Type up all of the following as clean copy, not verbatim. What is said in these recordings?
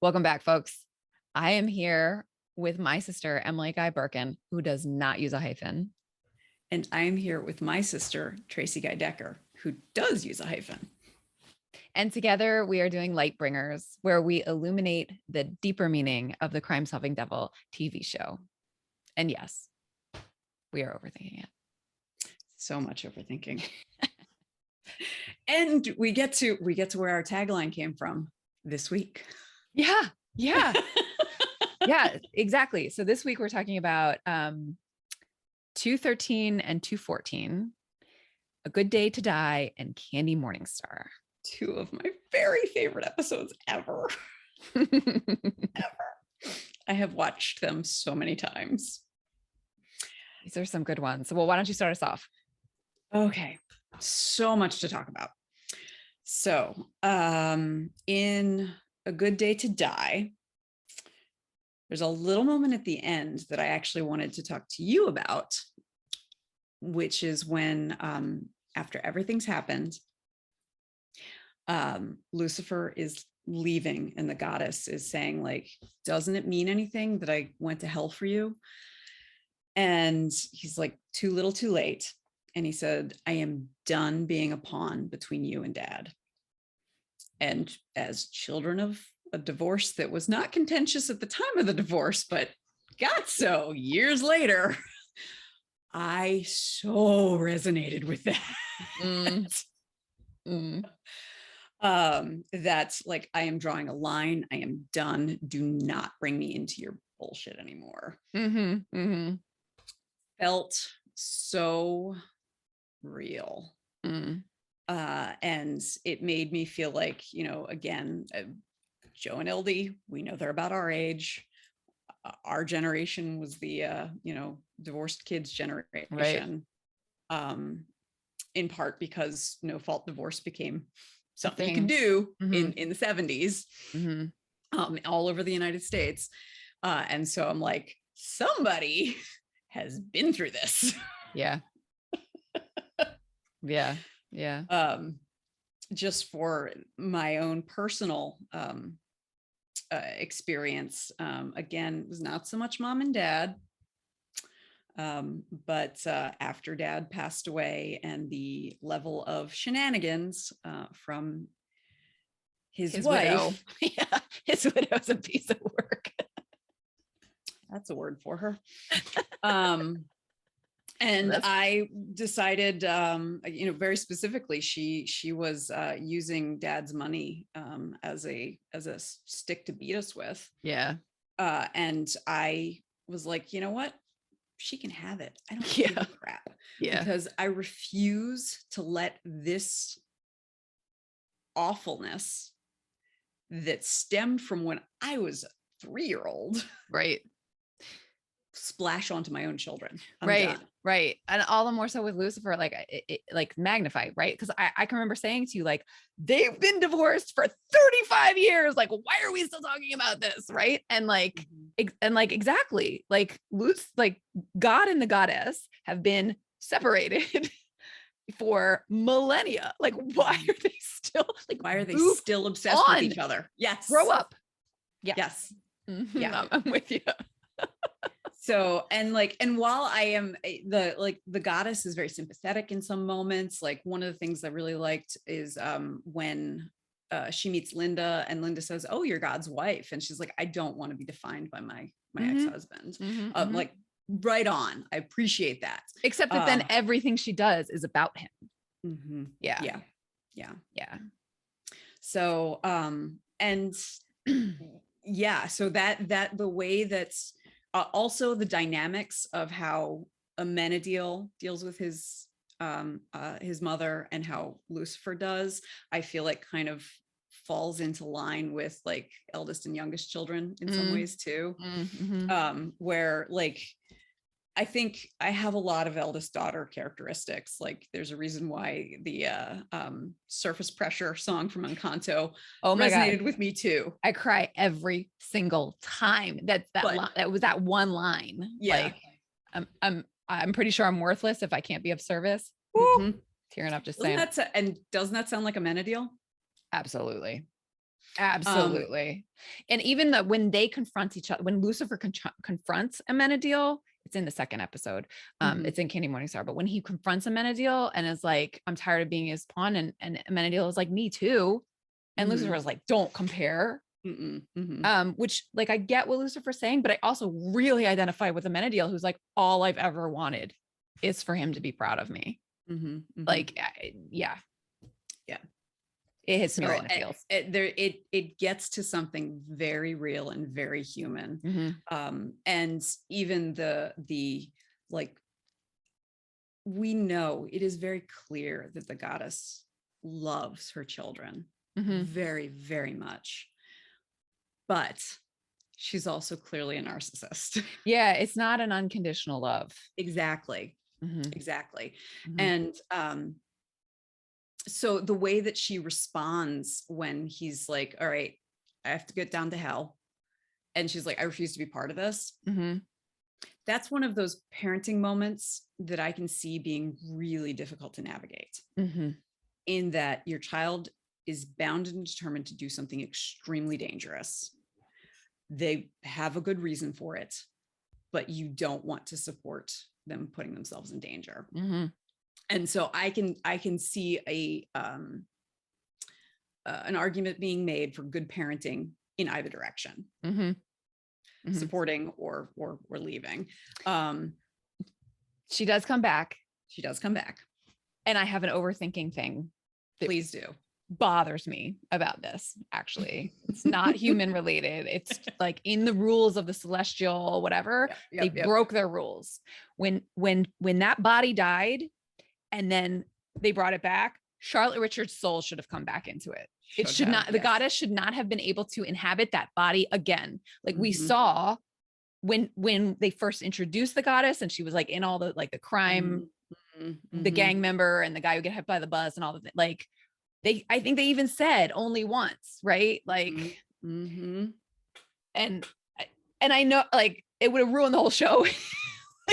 Welcome back, folks. I am here with my sister, Emily Guy Birkin, who does not use a hyphen. And I'm here with my sister, Tracie Guy Decker, who does use a hyphen. And together we are doing Lightbringers, where we illuminate the deeper meaning of the crime-solving devil TV show. And yes, we are overthinking it. So much overthinking. And we get to where our tagline came from this week. Yeah, exactly. So this week we're talking about 213 and 214, A Good Day to Die, and Candy Morningstar. Two of my very favorite episodes ever. I have watched them so many times. These are some good ones. Well, why don't you start us off? Okay. So much to talk about. So in A Good Day to Die, there's a little moment at the end that I actually wanted to talk to you about, which is when after everything's happened, Lucifer is leaving and the goddess is saying, like, doesn't it mean anything that I went to hell for you? And he's like, too little too late. And he said, I am done being a pawn between you and Dad. And as children of a divorce that was not contentious at the time of the divorce, but got so years later, I so resonated with that. That's like, I am drawing a line. I am done. Do not bring me into your bullshit anymore. Felt so real. And it made me feel like, again, Joe and Ildy, we know they're about our age. Our generation was the, divorced kids generation. Right. In part because no fault divorce became something you could do in the 70s, all over the United States. And so I'm like, somebody has been through this. Yeah. Just for my own personal experience, again, it was not so much mom and dad, but after Dad passed away and the level of shenanigans from his wife. Widow. Yeah, his widow's a piece of work. That's a word for her. And I decided, very specifically, she was using Dad's money as a stick to beat us with. Yeah. And I was like, you know what? She can have it. I don't give a crap. Yeah. Because I refuse to let this awfulness that stemmed from when I was a 3-year-old. Right. Splash onto my own children. Right. And all the more so with Lucifer, like it like magnified, right? Because I can remember saying to you, like, they've been divorced for 35 years. Like, why are we still talking about this? Right. And like, exactly, like God and the goddess have been separated for millennia. Like, why are they still still obsessed with each other? Yes. Grow up. Yeah. Yes. Yeah. I'm with you. So, and while I am the goddess is very sympathetic in some moments, like one of the things I really liked is when she meets Linda and Linda says, oh, you're God's wife. And she's like, I don't want to be defined by my ex-husband. Like, right on. I appreciate that. Except that then everything she does is about him. Yeah. So, and yeah, so that the way that's also the dynamics of how Amenadiel deals with his mother and how Lucifer does, I feel like kind of falls into line with like eldest and youngest children in some ways too. Where like, I think I have a lot of eldest daughter characteristics. Like there's a reason why the Surface Pressure song from Encanto resonated with me too. I cry every single time that was that one line. Yeah. Like I'm pretty sure I'm worthless if I can't be of service. Tearing up just saying. And doesn't that sound like Amenadiel? Absolutely. Absolutely. And even when they confront each other, when Lucifer confronts Amenadiel, it's in the second episode. It's in Candy Morningstar, but when he confronts Amenadiel and is like, I'm tired of being his pawn, and Amenadiel is like, me too. And Lucifer is like, don't compare. Which, like, I get what Lucifer's saying, but I also really identify with Amenadiel, who's like, all I've ever wanted is for him to be proud of me. Like, yeah. It hits me right in the feels. It gets to something very real and very human. And even the like, we know it is very clear that the goddess loves her children very, very much. But she's also clearly a narcissist. Yeah, it's not an unconditional love. Exactly. Exactly. And so the way that she responds when he's like, all right, I have to get down to hell. And she's like, I refuse to be part of this. That's one of those parenting moments that I can see being really difficult to navigate. In that your child is bound and determined to do something extremely dangerous. They have a good reason for it, but you don't want to support them putting themselves in danger. And so I can see an argument being made for good parenting in either direction, supporting or leaving. She does come back. She does come back. And I have an overthinking thing. Please do. Bothers me about this. Actually, it's not human related. It's like in the rules of the celestial, whatever. They broke their rules. When that body died, and then they brought it back, Charlotte Richards' soul should have come back into it. It should not. The goddess should not have been able to inhabit that body again. Like we saw when they first introduced the goddess, and she was like in all the like the crime, the gang member, and the guy who get hit by the bus, and all of it. Like I think they even said only once, right? Like, and I know like it would have ruined the whole show.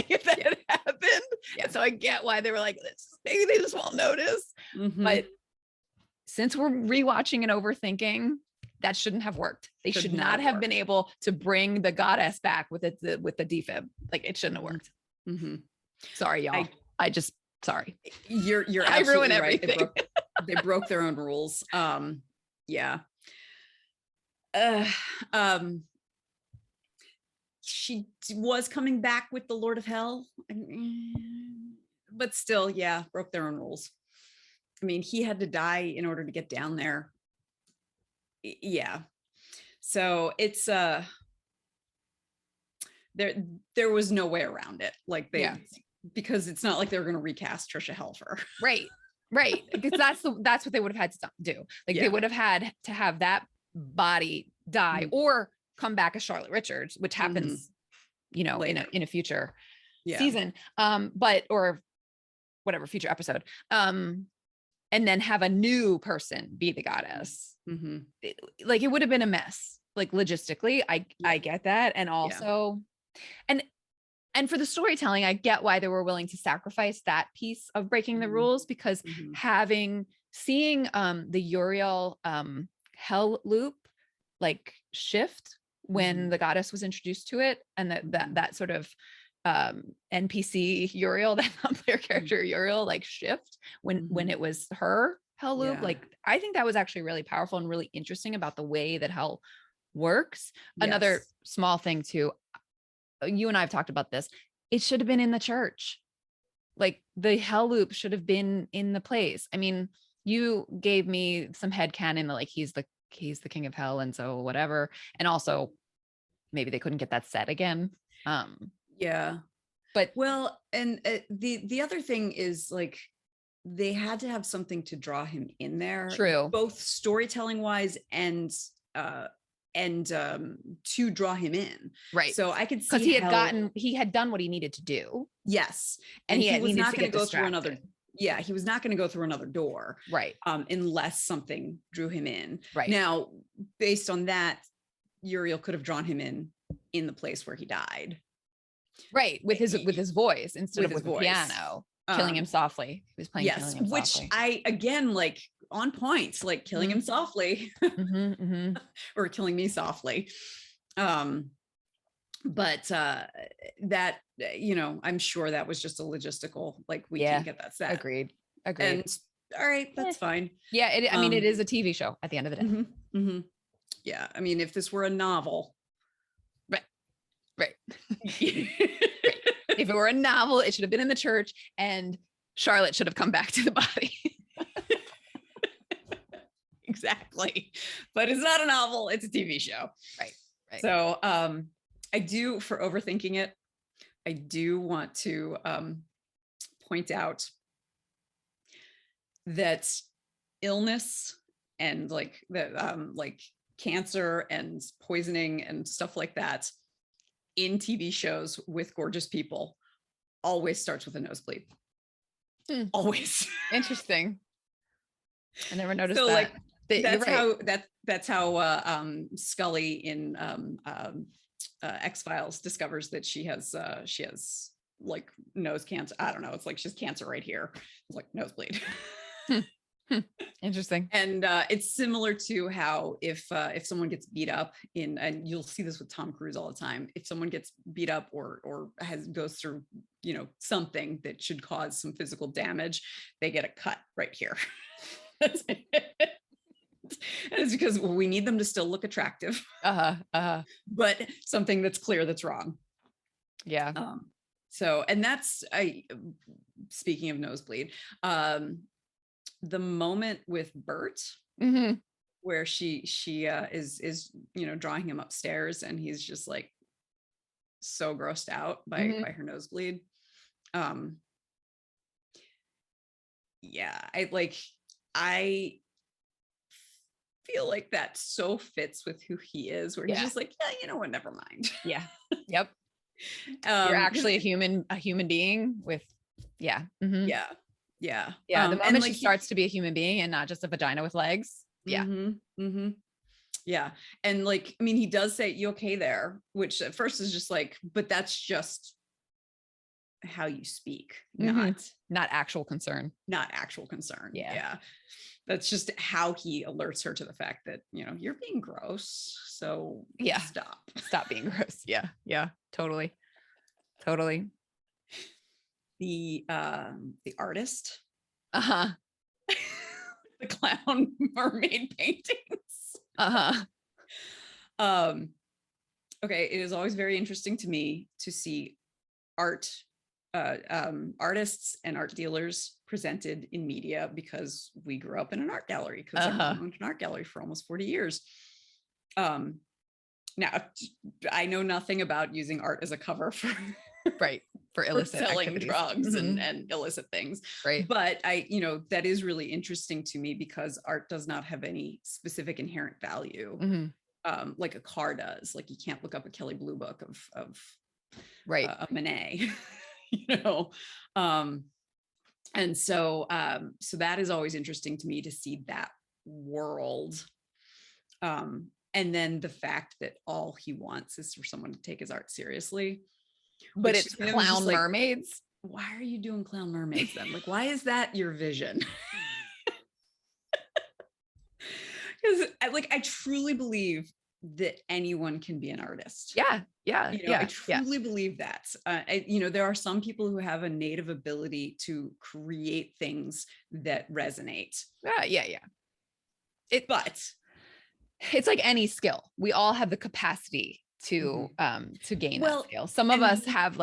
If that had happened. So I get why they were like, maybe they just won't notice. But since we're rewatching and overthinking, that shouldn't have worked. They should not have been able to bring the goddess back with the defib. Like it shouldn't have worked. Sorry, y'all. Sorry. You're I ruined right. everything. They broke their own rules. She was coming back with the Lord of Hell, but still, broke their own rules. I mean, he had to die in order to get down there. So it's there was no way around it. Like because it's not like they were going to recast Trisha Helfer. Right. Because that's what they would have had to do. Like they would have had to have that body die or come back as Charlotte Richards, which happens, later. in a future season, or whatever future episode, and then have a new person be the goddess. Like it would have been a mess, like logistically. I get that, and also, and for the storytelling, I get why they were willing to sacrifice that piece of breaking the rules, because seeing the Uriel hell loop like shift when the goddess was introduced to it, and that sort of NPC Uriel, that non-player character Uriel, like shift when it was her hell loop. Like I think that was actually really powerful and really interesting about the way that hell works. Another small thing too, you and I have talked about this. It should have been in the church. Like the hell loop should have been in the place. I mean, you gave me some headcanon that like he's the king of hell, and so whatever. And also maybe they couldn't get that set again. But well, and the other thing is like they had to have something to draw him in there. True. Both storytelling wise and to draw him in. Right. So I could see because he had done what he needed to do. Yes. And he was not going to go through another. Yeah. He was not going to go through another door. Right. Unless something drew him in. Right. Now, based on that, Uriel could have drawn him in the place where he died. Right. With his voice instead of with the piano, killing him softly. He was playing. Yes. Which I, again, like on point, like killing him softly or killing me softly. But that, I'm sure that was just a logistical, like, we can't get that set. Agreed. And all right, that's fine. Yeah. I mean, it is a TV show at the end of the day. Yeah. I mean, if this were a novel. Right. Right. If it were a novel, it should have been in the church and Charlotte should have come back to the body. Exactly. But it's not a novel, it's a TV show. Right. So I do, for overthinking it, I do want to point out that illness and like cancer and poisoning and stuff like that in TV shows with gorgeous people always starts with a nosebleed. Always. Interesting. I never noticed so, that. Like, that's that's how Scully in X-Files discovers that she has like nose cancer. I don't know. It's like she's cancer right here. It's like nosebleed. Interesting. And it's similar to how if someone gets beat up and you'll see this with Tom Cruise all the time, if someone gets beat up or goes through, something that should cause some physical damage, they get a cut right here. That's it. And it's because we need them to still look attractive. But something that's clear that's wrong. Yeah. So, and that's, speaking of nosebleed, the moment with Bert, where she is drawing him upstairs and he's just like so grossed out by her nosebleed. Yeah, I feel like that so fits with who he is, where he's just like, yeah, you know what, never mind. Yeah. Yep. You're actually a human being with, yeah. Yeah. The moment she starts to be a human being and not just a vagina with legs. Yeah. Yeah. And like, I mean, he does say, "You okay there?" Which at first is just like, but that's just how you speak, not actual concern. Yeah. That's just how he alerts her to the fact that, you're being gross. So stop being gross. Yeah. Totally. The artist, the clown mermaid paintings. Okay, it is always very interesting to me to see artists and art dealers presented in media, because we grew up in an art gallery, because I owned an art gallery for almost 40 years. Now I know nothing about using art as a cover for for illicit selling activities. drugs and illicit things. Right. But that is really interesting to me, because art does not have any specific inherent value. Like a car does. Like, you can't look up a Kelly Blue Book of a Manet, and so that is always interesting to me, to see that world. And then the fact that all he wants is for someone to take his art seriously. But it's clown mermaids. Why are you doing clown mermaids then? Like, why is that your vision? Because I truly believe that anyone can be an artist. Yeah. I truly believe that. There are some people who have a native ability to create things that resonate. Yeah. But it's like any skill. We all have the capacity to gain that skill. Some of us have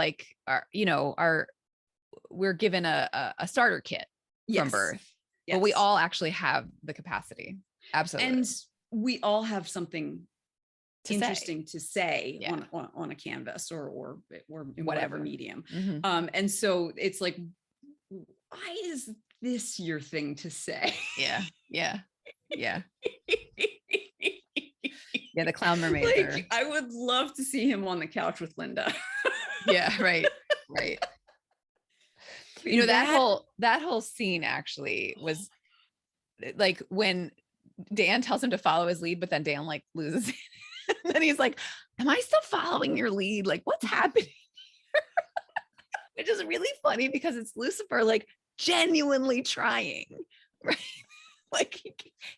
we're given a starter kit from birth. But we all actually have the capacity. Absolutely. And we all have something interesting to say on a canvas or in whatever medium. And so it's like, why is this your thing to say? Yeah. The clown mermaid. I would love to see him on the couch with Linda. Yeah, right. That whole scene actually was like when Dan tells him to follow his lead, but then Dan loses it. And then he's like, "Am I still following your lead? Like, what's happening?" Which is really funny, because it's Lucifer genuinely trying, right? Like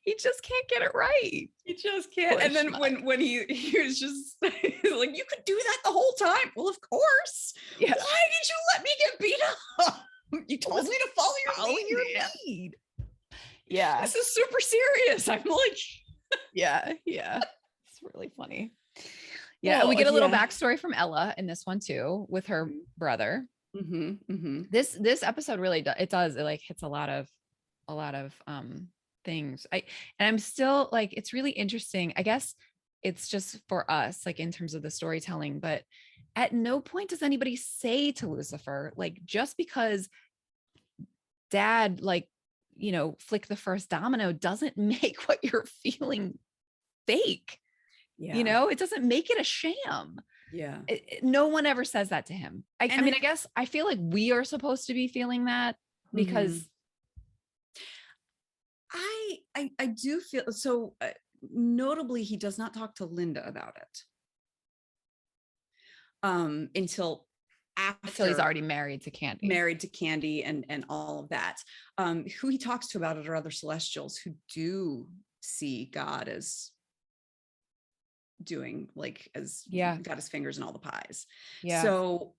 he just can't get it right. You just can't. Poor And then schmuck. when he was just like, you could do that the whole time. Well, of course. Yeah. Why did you let me get beat up? You told me to follow your lead, man. lead. Yeah. This is super serious. I'm like, Yeah. It's really funny. Yeah, we get a little backstory from Ella in this one too, with her brother. This episode really does. It like hits a lot of things. And I'm still like, it's really interesting. I guess it's just for us, like in terms of the storytelling, but at no point does anybody say to Lucifer, like, just because dad, like, flick the first domino doesn't make what you're feeling fake. yeah. It doesn't make it a sham. Yeah. No one ever says that to him. I mean, I guess I feel like we are supposed to be feeling that because I do feel so. Notably, he does not talk to Linda about it until he's already married to Candy, and all of that. Who he talks to about it are other Celestials who do see God as doing, like, as got his fingers in all the pies. So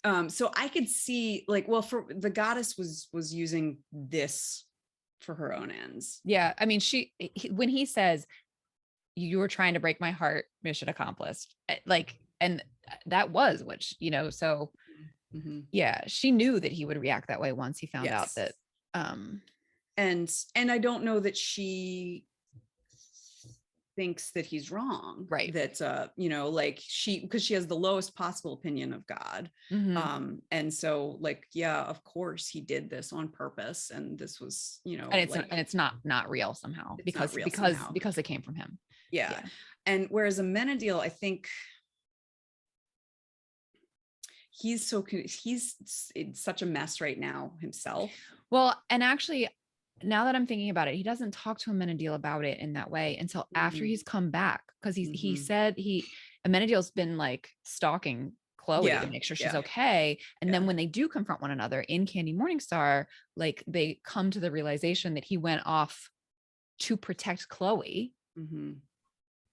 I could see, like, well, for the goddess was using this for her own ends. Yeah. I mean, when he says, you were trying to break my heart, mission accomplished, like, and that was what, so yeah, she knew that he would react that way once he found out that, and I don't know that she thinks that he's wrong, right? That like, because she has the lowest possible opinion of God, and so, like, yeah, of course he did this on purpose, and this was, and it's not real somehow, because it came from him. Yeah. And whereas Amenadiel, I think he's in such a mess right now himself. Well, and actually, now that I'm thinking about it, he doesn't talk to Amenadiel about it in that way until after he's come back, because he said Amenadiel's been like stalking Chloe to make sure she's okay, and then when they do confront one another in Candy Morningstar, like, they come to the realization that he went off to protect Chloe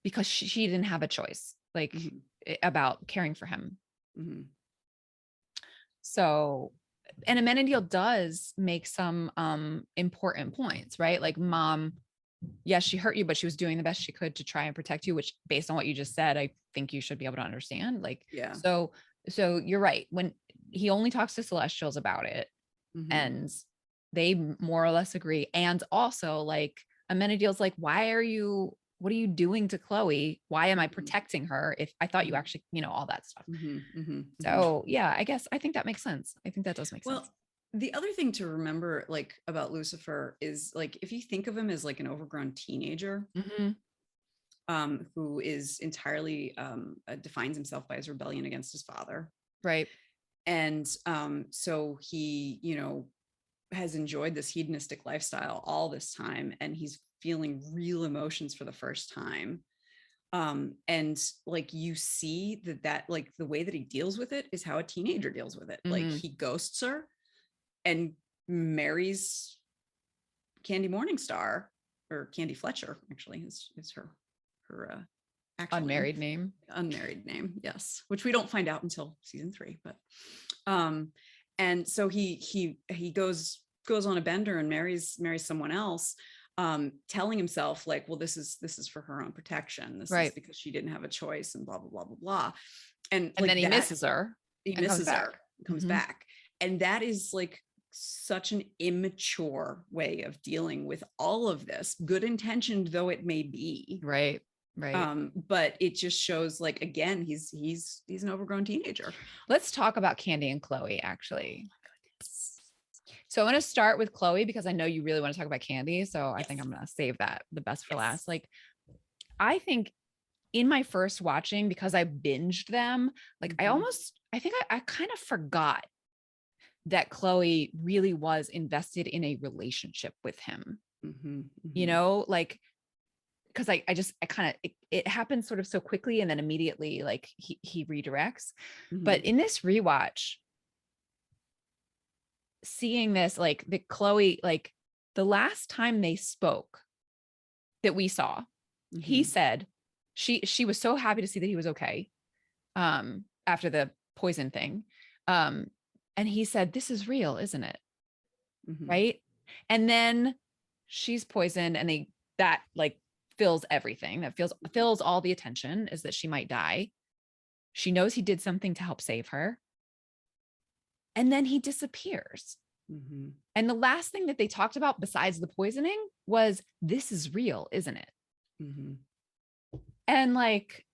because she didn't have a choice, like, about caring for him. So, and Amenadiel does make some important points, right? Like, mom, yes, she hurt you, but she was doing the best she could to try and protect you, which, based on what you just said, I think you should be able to understand. Like, so you're right. When he only talks to Celestials about it, and they more or less agree. And also, like, Amenadiel's like, what are you doing to Chloe? Why am I protecting her if I thought you actually, all that stuff. So yeah, I think that makes sense. I think that does make sense. The other thing to remember, like, about Lucifer is, like, if you think of him as like an overgrown teenager, who is entirely defines himself by his rebellion against his father. Right. And so he, has enjoyed this hedonistic lifestyle all this time, and he's feeling real emotions for the first time. And, like, you see that like, the way that he deals with it is how a teenager deals with it. Like, he ghosts her and marries Candy Morningstar, or Candy Fletcher, actually, is her actual unmarried name. Yes, which we don't find out until season 3. But and so he goes on a bender and marries someone else, telling himself, like, well, this is for her own protection. This is because she didn't have a choice, and blah blah blah blah blah. And like, then he misses her. Comes back, and that is, like, such an immature way of dealing with all of this, good intentioned though it may be. Right. But it just shows, like, again, he's an overgrown teenager. Let's talk about Candy and Chloe, actually. So I'm going to start with Chloe, because I know you really want to talk about Candy. So I think I'm going to save that the best for last. Like, I think in my first watching, because I binged them, like, I think I kind of forgot that Chloe really was invested in a relationship with him, like, because I kind of, it happens sort of so quickly, and then immediately, like, he redirects. But in this rewatch, seeing this, like, the Chloe, like, the last time they spoke that we saw, he said she was so happy to see that he was okay after the poison thing. And he said, "This is real, isn't it?" Right. And then she's poisoned, and that like fills everything, that fills all the attention, is that she might die. She knows he did something to help save her. And then he disappears. And the last thing that they talked about besides the poisoning was, "This is real, isn't it?" And like,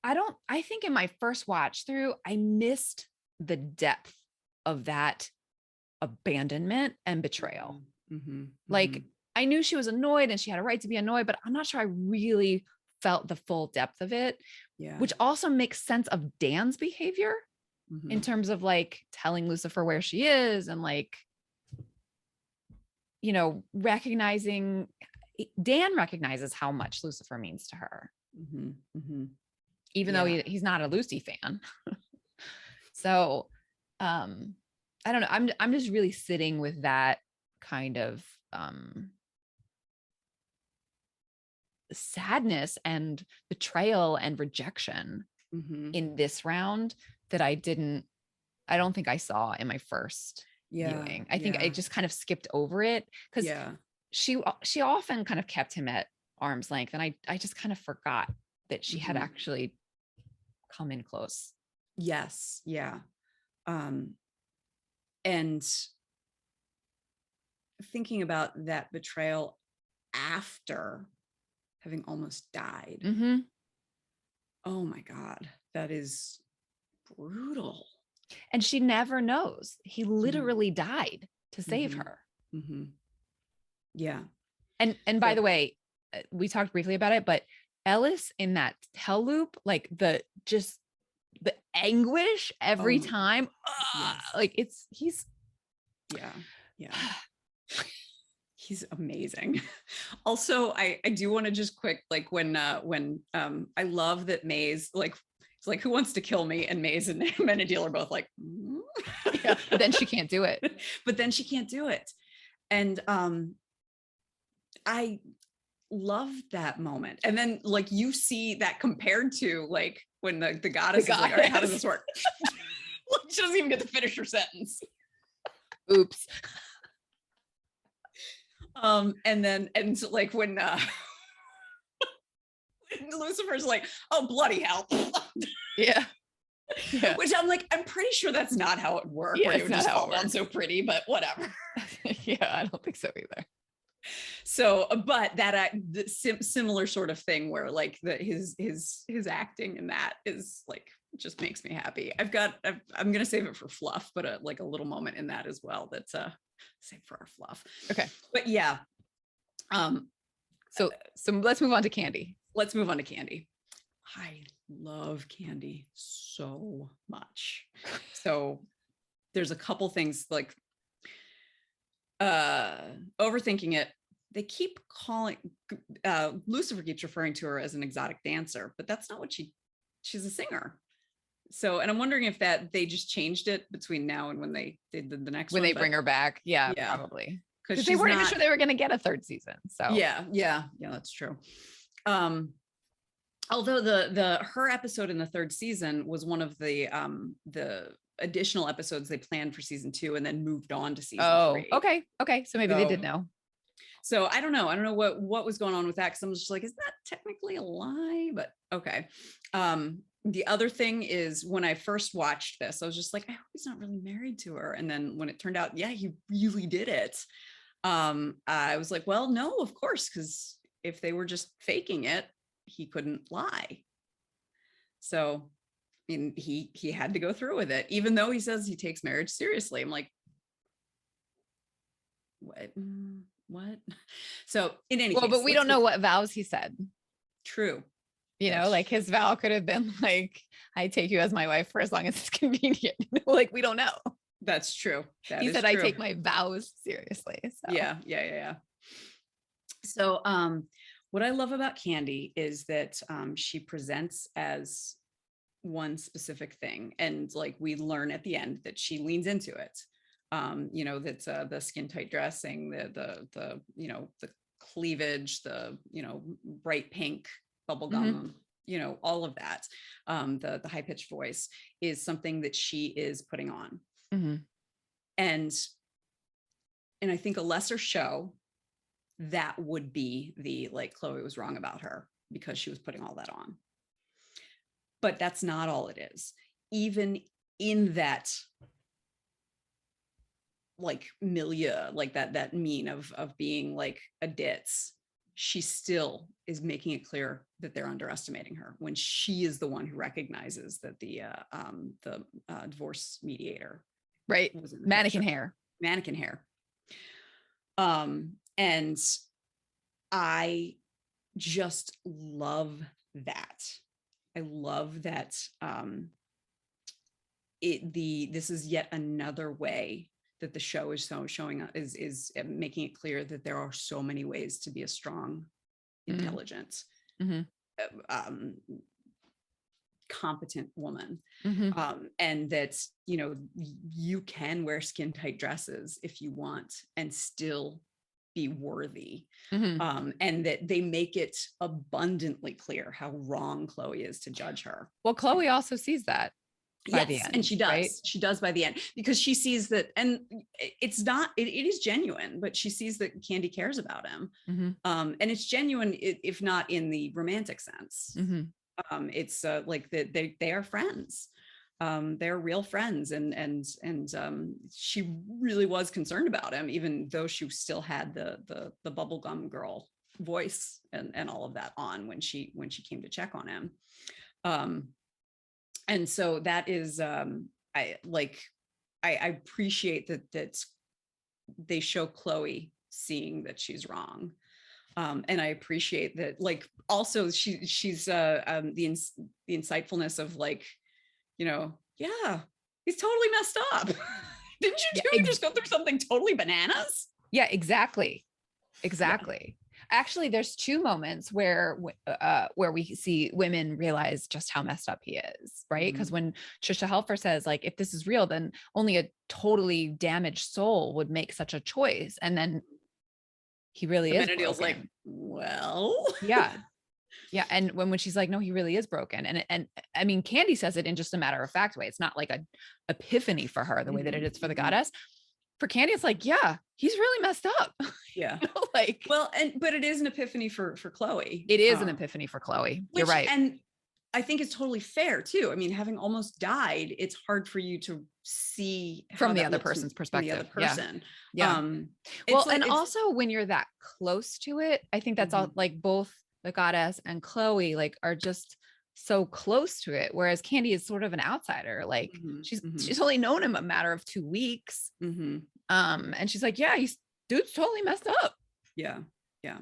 I think in my first watch through, I missed the depth of that abandonment and betrayal. Like, I knew she was annoyed and she had a right to be annoyed, but I'm not sure I really felt the full depth of it, which also makes sense of Dan's behavior in terms of like telling Lucifer where she is and like, you know, Dan recognizes how much Lucifer means to her, even though he's not a Lucy fan. So, I don't know. I'm just really sitting with that kind of sadness and betrayal and rejection in this round that I don't think I saw in my first viewing. I think I just kind of skipped over it because she often kind of kept him at arm's length, and I just kind of forgot that she had actually come in close. Yes. Yeah. And thinking about that betrayal after having almost died. Oh my God, that is brutal. And she never knows. He literally died to save her. Yeah. And by the way, we talked briefly about it, but Ellis in that hell loop, like the anguish every time, like he's he's amazing. Also, I do want to just quick, like when I love that Maze, like, it's like, "Who wants to kill me?" And Maze and Menadil are both like, but then she can't do it. And I love that moment. And then like you see that compared to like when the goddess is like, "All right, how does this work?" She doesn't even get to finish her sentence. Oops. And so like when Lucifer's like, "Oh, bloody hell." Yeah. Which I'm like, I'm pretty sure that's not how it works. Yeah, where it's you not just how it fall down works. so pretty, but whatever. Yeah, I don't think so either. So, but that similar sort of thing where like his acting in that is like, just makes me happy. I'm gonna save it for fluff, but like a little moment in that as well. That's save for our fluff. Okay. But yeah. So let's move on to Candy. I love Candy so much. So there's a couple things like overthinking it. They keep calling Lucifer keeps referring to her as an exotic dancer, but that's not what she's a singer. So, and I'm wondering if that they just changed it between now and when they did the next when one. they bring her back. Yeah. Probably. Because they weren't even sure they were going to get a third season. So yeah, that's true. Although her episode in the third season was one of the additional episodes they planned for season 2 and then moved on to season 3. Okay. So maybe they did know. So I don't know what was going on with that, because I'm just like, is that technically a lie? But okay. The other thing is, when I first watched this, I was just like, I hope he's not really married to her. And then when it turned out, yeah, he really did it. I was like, well, no, of course, because if they were just faking it, he couldn't lie. So, I mean, he had to go through with it, even though he says he takes marriage seriously. I'm like, what? So in any case, but we don't know what vows he said. True. You know, like his vow could have been like, "I take you as my wife for as long as it's convenient." Like, we don't know. That's true. He said, "I take my vows seriously." So. Yeah. So, what I love about Candy is that she presents as one specific thing, and like we learn at the end that she leans into it. you know, that's the skin tight dressing, the you know, the cleavage, the, you know, bright pink bubblegum, you know, all of that, the high pitched voice is something that she is putting on. And I think a lesser show that would be the, like, Chloe was wrong about her because she was putting all that on. But that's not all it is. Even in that, like, milieu, like that mean of being like a ditz, she still is making it clear that they're underestimating her when she is the one who recognizes that the divorce mediator, right, mannequin hair. And I just love that. I love that this is yet another way that the show is showing is making it clear that there are so many ways to be a strong, intelligent, competent woman. And that, you know, you can wear skin tight dresses if you want and still be worthy. And that they make it abundantly clear how wrong Chloe is to judge her. Well, Chloe also sees that by the end, and she does, right? She does by the end, because she sees that, and it's not, it is genuine, but she sees that Candy cares about him. And it's genuine, if not in the romantic sense. It's like that they are friends. They're real friends, and she really was concerned about him, even though she still had the bubblegum girl voice and all of that on when she came to check on him. And so that is, I appreciate that they show Chloe seeing that she's wrong. And I appreciate that, like, also she's the insightfulness of, like, you know, yeah, he's totally messed up. Didn't you too just go through something totally bananas? Yeah, exactly. Actually, there's two moments where we see women realize just how messed up he is, right? Because when Trisha Helfer says, like, if this is real, then only a totally damaged soul would make such a choice. And then he really is broken. Like, well, yeah. And when she's like, no, he really is broken. And I mean, Candy says it in just a matter of fact way. It's not like a epiphany for her the way that it is for the goddess. For Candy, it's like, yeah, he's really messed up. Yeah. You know, like, well, but it is an epiphany for Chloe. It is an epiphany for Chloe. You're right. And I think it's totally fair too. I mean, having almost died, it's hard for you to see from the other person's perspective. The other person. Yeah. Well, and also when you're that close to it, I think that's all, like, both the goddess and Chloe, like, are just so close to it. Whereas Candy is sort of an outsider. Like, she's only known him a matter of 2 weeks. And she's like, yeah, dude's totally messed up. Yeah.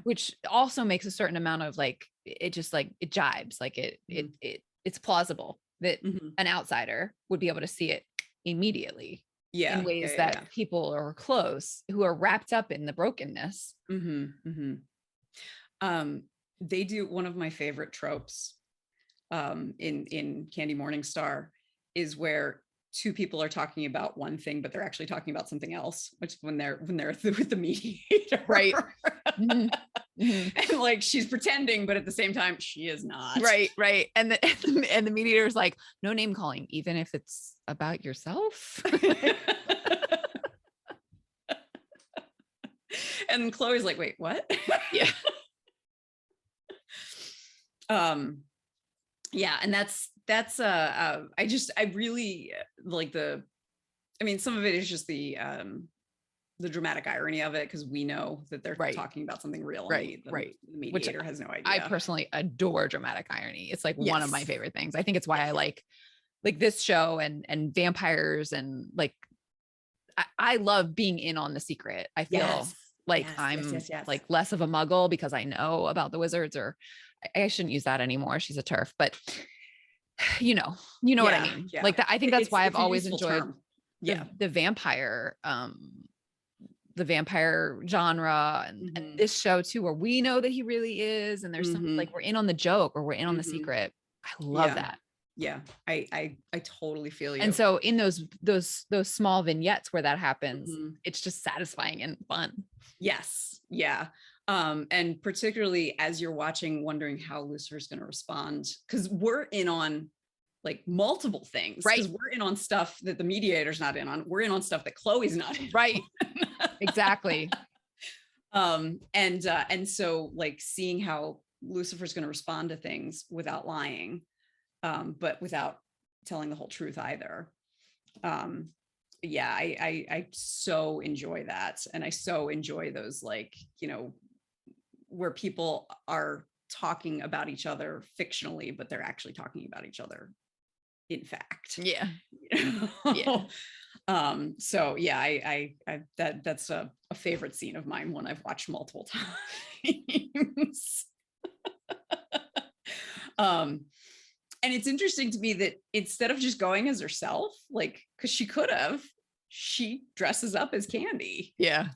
Which also makes a certain amount of, like, it just, like, it jibes, like it's plausible that an outsider would be able to see it immediately in ways that people who are close, who are wrapped up in the brokenness. They do one of my favorite tropes in Candy Morningstar is where two people are talking about one thing, but they're actually talking about something else, which when they're with the mediator. Right. And, like, she's pretending, but at the same time, she is not. Right. And the mediator is like, no name calling, even if it's about yourself. And Chloe's like, wait, what? Yeah. Yeah. And I really like some of it is just the dramatic irony of it, because we know that they're talking about something real. Right. The mediator has no idea. I personally adore dramatic irony. It's like one of my favorite things. I think it's why I like this show and vampires, and, like, I love being in on the secret. I feel like I'm like less of a muggle because I know about the wizards, or I shouldn't use that anymore. She's a turf, but you know what I mean? Like that. I think that's why I've always enjoyed the vampire genre and this show too, where we know that he really is. And there's something like we're in on the joke, or we're in on the secret. I love that. Yeah. I totally feel you. And so in those small vignettes where that happens, Mhm. it's just satisfying and fun. Yes. Yeah. And particularly as you're watching, wondering how Lucifer's going to respond, because we're in on like multiple things, Right. because we're in on stuff that the mediator's not in on. We're in on stuff that Chloe's not in Right. on. Exactly. And so like seeing how Lucifer's going to respond to things without lying, but without telling the whole truth either. Yeah, I so enjoy that. And I so enjoy those, like, you know, where people are talking about each other fictionally, but they're actually talking about each other in fact. Yeah. You know? Yeah. So yeah, I that's a favorite scene of mine, one I've watched multiple times. And it's interesting to me that instead of just going as herself, like, because she could have, she dresses up as Candy. Yeah.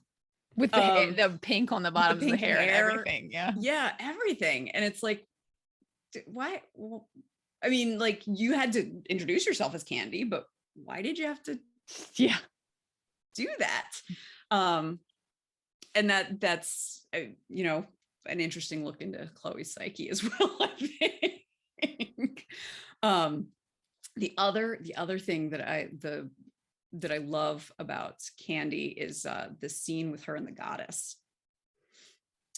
With the pink on the bottom of the pink hair and everything. Yeah. Yeah, everything. And it's like, why? I mean, like, you had to introduce yourself as Candy, but why did you have to Yeah. do that? And that's you know, an interesting look into Chloe's psyche as well, I think. The other thing that I love about Candy is the scene with her and the goddess.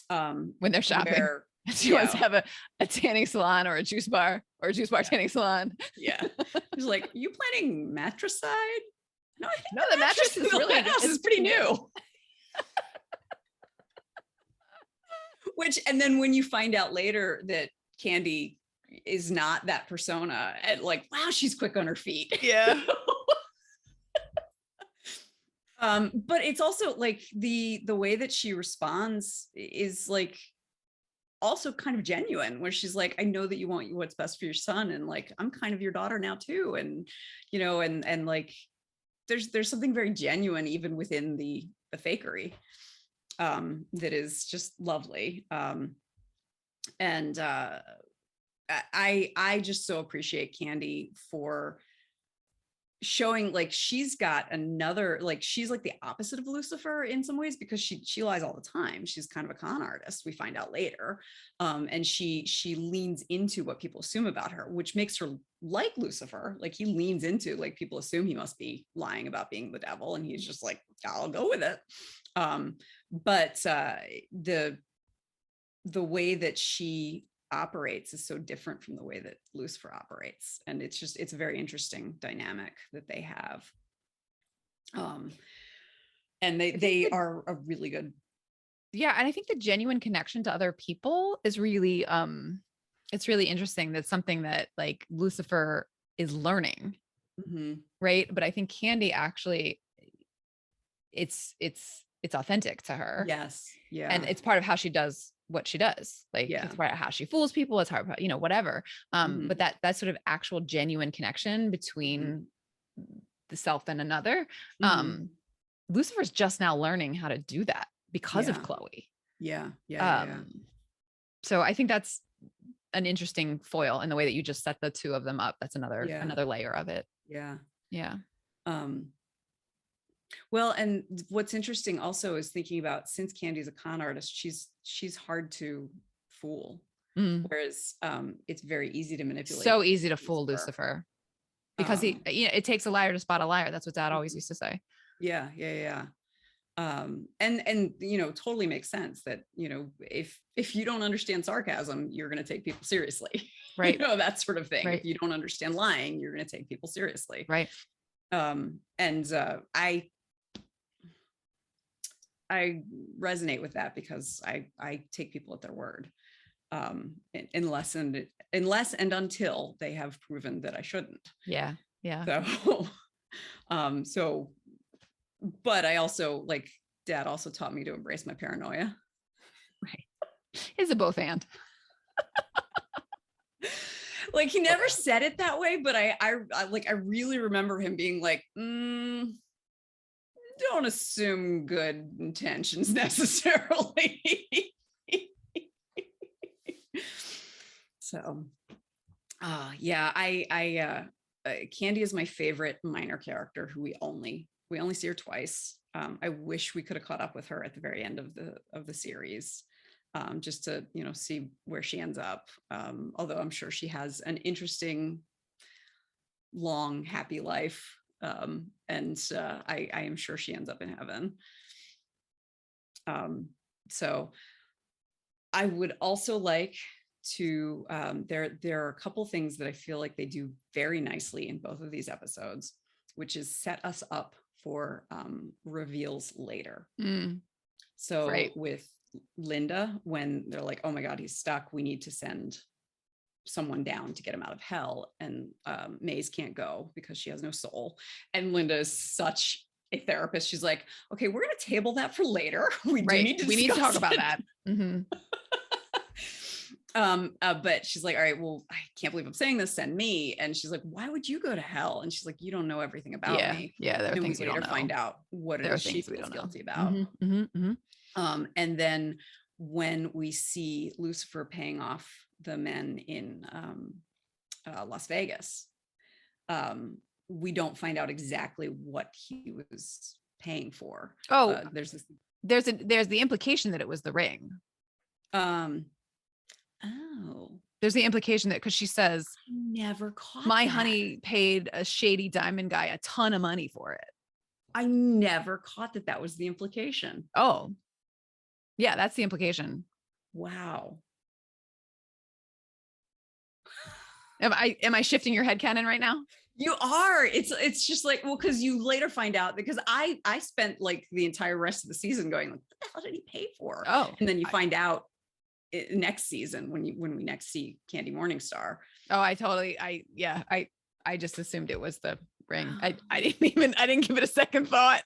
When they're shopping. Where, She wants to have a tanning salon or a juice bar tanning salon. Yeah. She's like, you planning matricide? No, I think No, the mattress is really is pretty new. Which, and then when you find out later that Candy is not that persona, and like, wow, she's quick on her feet. Yeah. But it's also like the way that she responds is like also kind of genuine, where she's like, I know that you want what's best for your son, and like, I'm kind of your daughter now too, and you know, and like there's something very genuine even within the fakery that is just lovely. And I just so appreciate Candy for showing like she's got another, like, she's like the opposite of Lucifer in some ways, because she lies all the time. She's kind of a con artist, we find out later. And she leans into what people assume about her, which makes her like Lucifer. Like, he leans into, like, people assume he must be lying about being the devil, and he's just like, I'll go with it. But the way that she operates is so different from the way that Lucifer operates, and it's a very interesting dynamic that they have. And they are a really good. Yeah, and I think the genuine connection to other people is really it's really interesting. That's something that like Lucifer is learning. Mm-hmm. Right, but I think Candy actually it's authentic to her. Yes. Yeah. And it's part of how she does what she does. Like, Yeah. it's part of how she fools people. It's hard, you know, whatever. But that sort of actual genuine connection between the self and another. Lucifer's just now learning how to do that because of Chloe. Yeah. So I think that's an interesting foil in the way that you just set the two of them up. That's another layer of it. Yeah. Well, and what's interesting also is thinking about, since Candy's a con artist, she's hard to fool. Whereas it's very easy to manipulate. So easy to fool Lucifer. Because he, you know, it takes a liar to spot a liar. That's what Dad always used to say. Yeah. And you know, totally makes sense that, you know, if you don't understand sarcasm, you're going to take people seriously. Right. You know, that sort of thing. Right. If you don't understand lying, you're going to take people seriously. Right. And I resonate with that, because I take people at their word, unless and until they have proven that I shouldn't. Yeah. So, but I also, like, Dad also taught me to embrace my paranoia. Right. It's a both and. Like, he never said it that way, but I really remember him being like, don't assume good intentions necessarily. So, Yeah, Candy is my favorite minor character who we only see her twice. I wish we could have caught up with her at the very end of the series, just to, you know, see where she ends up. Although I'm sure she has an interesting, long, happy life. And I am sure she ends up in heaven. So I would also like to, there are a couple things that I feel like they do very nicely in both of these episodes, which is set us up for reveals later. So Right. with Linda, when they're like, oh my God, he's stuck, we need to send someone down to get him out of hell, and Maze can't go because she has no soul, and Linda is such a therapist, she's like, okay, we're going to table that for later. We need to talk about that. But she's like, all right, well, I can't believe I'm saying this, send me. And she's like, why would you go to hell? And she's like, you don't know everything about me. There are and things we we later don't know. find out what it is she feels guilty about. And then when we see Lucifer paying off the men in Las Vegas, we don't find out exactly what he was paying for. There's the implication that it was the ring. There's the implication that, because she says, never caught my honey paid a shady diamond guy a ton of money for it. I never caught that was the implication. Oh, yeah, that's the implication. Wow. Am I shifting your headcanon right now? You are. It's just like, well, because you later find out, because I spent like the entire rest of the season going, like, what the hell did he pay for? Oh, and then you find out next season when we next see Candy Morningstar. Oh, I just assumed it was the ring. I didn't give it a second thought.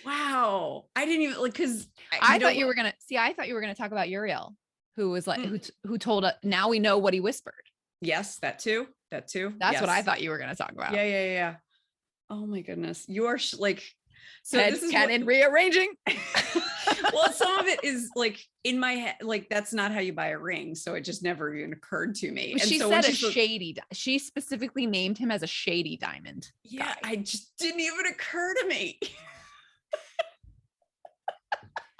Wow. I didn't even, like, because I thought you were gonna talk about Uriel, who was like, who told us, now we know what he whispered. Yes, that too. That's what I thought you were gonna talk about. Yeah. Oh my goodness, you are like, so this is canon rearranging. Well, some of it is like in my head, like that's not how you buy a ring, so it just never even occurred to me. And she said shady. She specifically named him as a shady diamond. Yeah, guy. I just didn't even occur to me.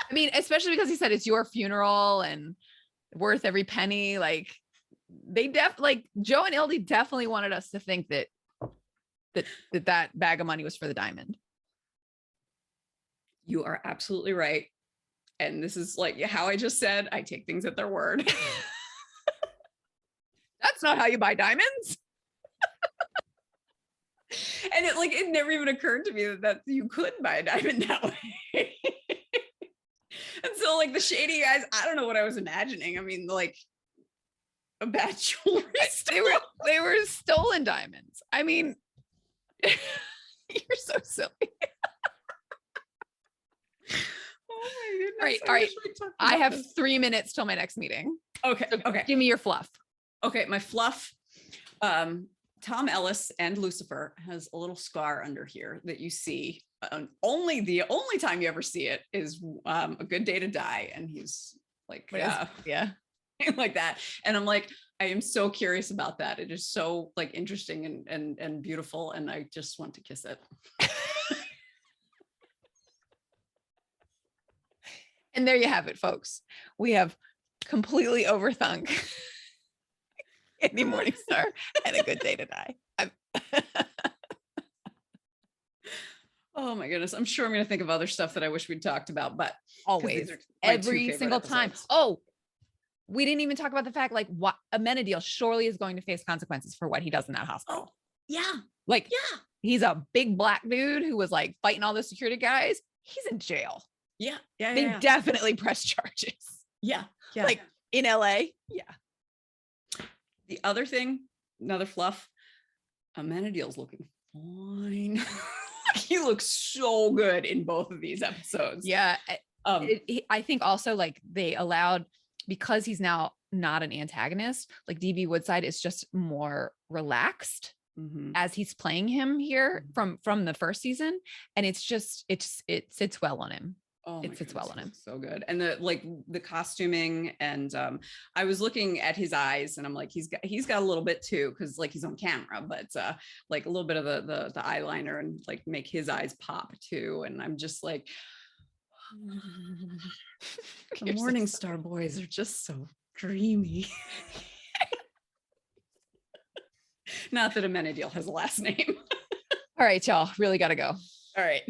I mean, especially because he said it's your funeral and worth every penny. Like they Joe and Ildy definitely wanted us to think that bag of money was for the diamond. You are absolutely right. And this is like how I just said, I take things at their word. That's not how you buy diamonds. And it never even occurred to me that you could buy a diamond that way. And so like the shady guys, I don't know what I was imagining. I mean, like a bad jewelry store. They were stolen diamonds. I mean, you're so silly. Oh my goodness. All right. I have 3 minutes till my next meeting. Okay. So give me your fluff. Okay. My fluff. Tom Ellis and Lucifer has a little scar under here that you see. The only time you ever see it is A Good Day to Die, and he's like, yeah, like that. And I'm like, I am so curious about that. It is so like interesting and beautiful, and I just want to kiss it. And there you have it, folks. We have completely overthunk Candy Morningstar and A Good Day to Die. Oh my goodness. I'm sure I'm going to think of other stuff that I wish we'd talked about, but always, every single time. Oh, we didn't even talk about the fact, like, what Amenadiel surely is going to face consequences for what he does in that hospital. Oh, yeah. Like, yeah, he's a big black dude who was like fighting all the security guys. He's in jail. Yeah. They definitely press charges. Yeah. Like in LA. Yeah. The other thing, another fluff, Amenadiel's looking fine. He looks so good in both of these episodes. Yeah. I think also like they allowed, because he's now not an antagonist, like DB Woodside is just more relaxed as he's playing him here from the first season. And it sits well on him. Oh it fits well on him. So good. And the costuming, and I was looking at his eyes, and I'm like, he's got a little bit too, because like he's on camera, but like a little bit of the eyeliner, and like make his eyes pop too. And I'm just like, the Morningstar boys are just so dreamy. Not that Amenadiel has a last name. All right, y'all, really gotta go. All right.